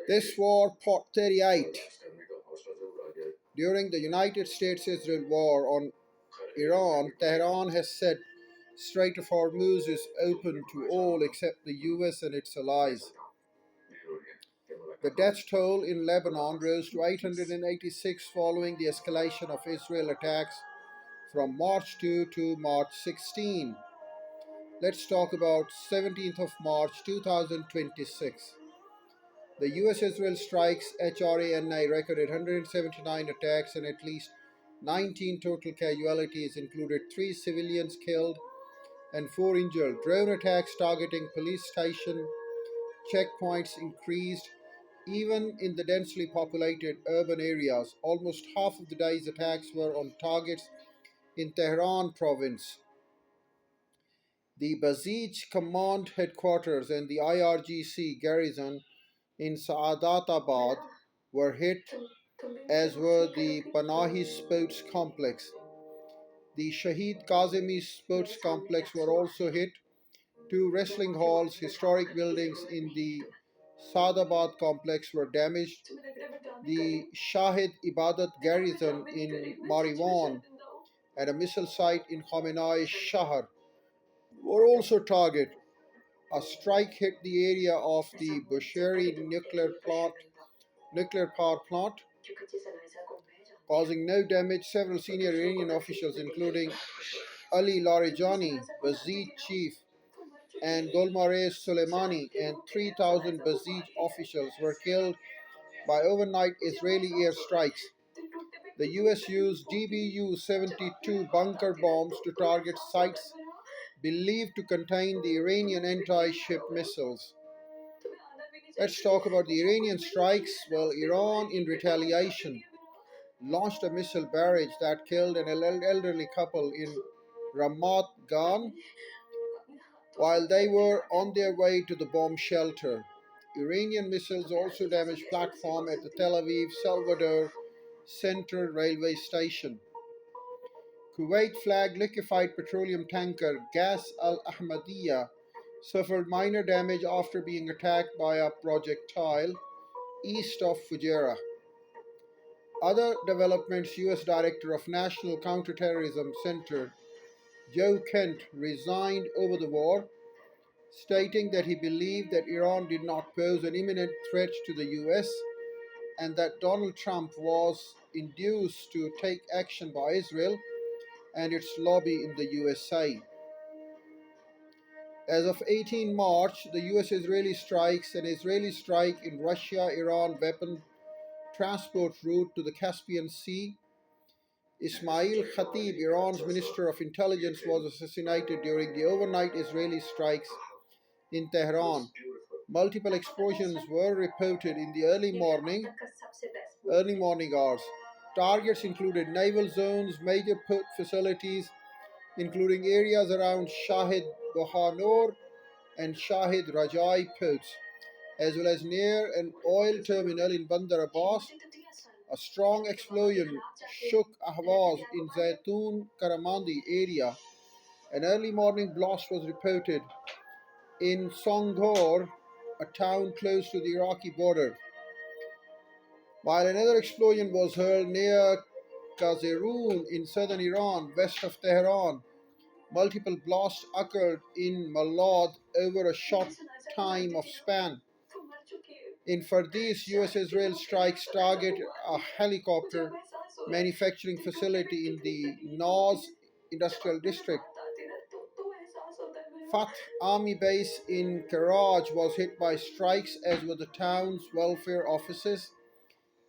This war, Part 38, during the United States-Israel war on Iran, Tehran has said Strait of Hormuz is open to all except the US and its allies. The death toll in Lebanon rose to 886 following the escalation of Israel attacks from March 2 to March 16. Let's talk about 17th of March 2026. The US-Israel strikes HRANI recorded 179 attacks and at least 19 total casualties, included 3 civilians killed and 4 injured. Drone attacks targeting police station checkpoints increased even in the densely populated urban areas. Almost half of the day's attacks were on targets in Tehran province. The Basij Command Headquarters and the IRGC garrison in Saadatabad were hit, as were the Panahi Sports Complex. The Shahid Kazemi Sports Complex were also hit. 2 wrestling halls, historic buildings in the Saadabad complex were damaged. The Shahid Ibadat garrison in Mariwan and a missile site in Khamenei Shahar were also targeted. A strike hit the area of the Bushehr nuclear power plant, causing no damage. Several senior Iranian officials, including Ali Larijani, Basij chief, and Golmarez Soleimani, and 3,000 Basij officials, were killed by overnight Israeli airstrikes. The US used GBU 72 bunker bombs to target sites believed to contain the Iranian anti-ship missiles. Let's talk about the Iranian strikes. Well, Iran, in retaliation, launched a missile barrage that killed an elderly couple in Ramat Gan while they were on their way to the bomb shelter. Iranian missiles also damaged platform at the Tel Aviv Salvador Central Railway Station. Kuwait flagged liquefied petroleum tanker Gas Al Ahmadiyya suffered minor damage after being attacked by a projectile east of Fujairah. Other developments: US Director of National Counterterrorism Center Joe Kent resigned over the war, stating that he believed that Iran did not pose an imminent threat to the US and that Donald Trump was induced to take action by Israel and its lobby in the USA. As of 18 March, the US-Israeli strikes, an Israeli strike in Russia-Iran weapon transport route to the Caspian Sea. Ismail Khatib, Iran's Minister of Intelligence, was assassinated during the overnight Israeli strikes in Tehran. Multiple explosions were reported in the early morning hours. Targets included naval zones, major port facilities, including areas around Shahid Bahanor and Shahid Rajai ports, as well as near an oil terminal in Bandar Abbas. A strong explosion shook Ahvaz in Zaytun Karamandi area. An early morning blast was reported in Songhor, a town close to the Iraqi border, while another explosion was heard near Kazerun in southern Iran, west of Tehran. Multiple blasts occurred in Malad over a short time of span. In Fardis, US-Israel strikes target a helicopter manufacturing facility in the Naz industrial district. Fath Army base in Karaj was hit by strikes, as were the town's welfare offices,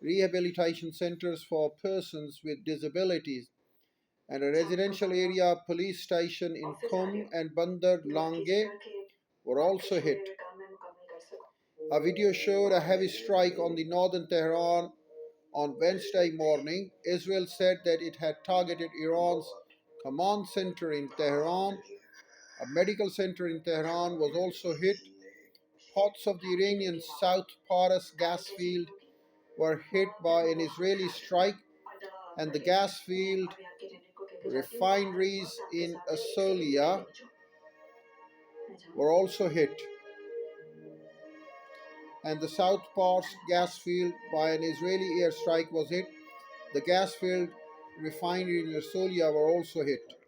rehabilitation centers for persons with disabilities, and a residential area police station in Qum and Bandar Lange were also hit. A video showed a heavy strike on the northern Tehran on Wednesday morning. Israel said that it had targeted Iran's command center in Tehran. A medical center in Tehran was also hit. Parts of the Iranian South Paras gas field were hit by an Israeli strike, and the gas field refineries in Asolia were also hit. and the South Pars gas field by an Israeli airstrike was hit. The gas field refinery in Rosolia were also hit.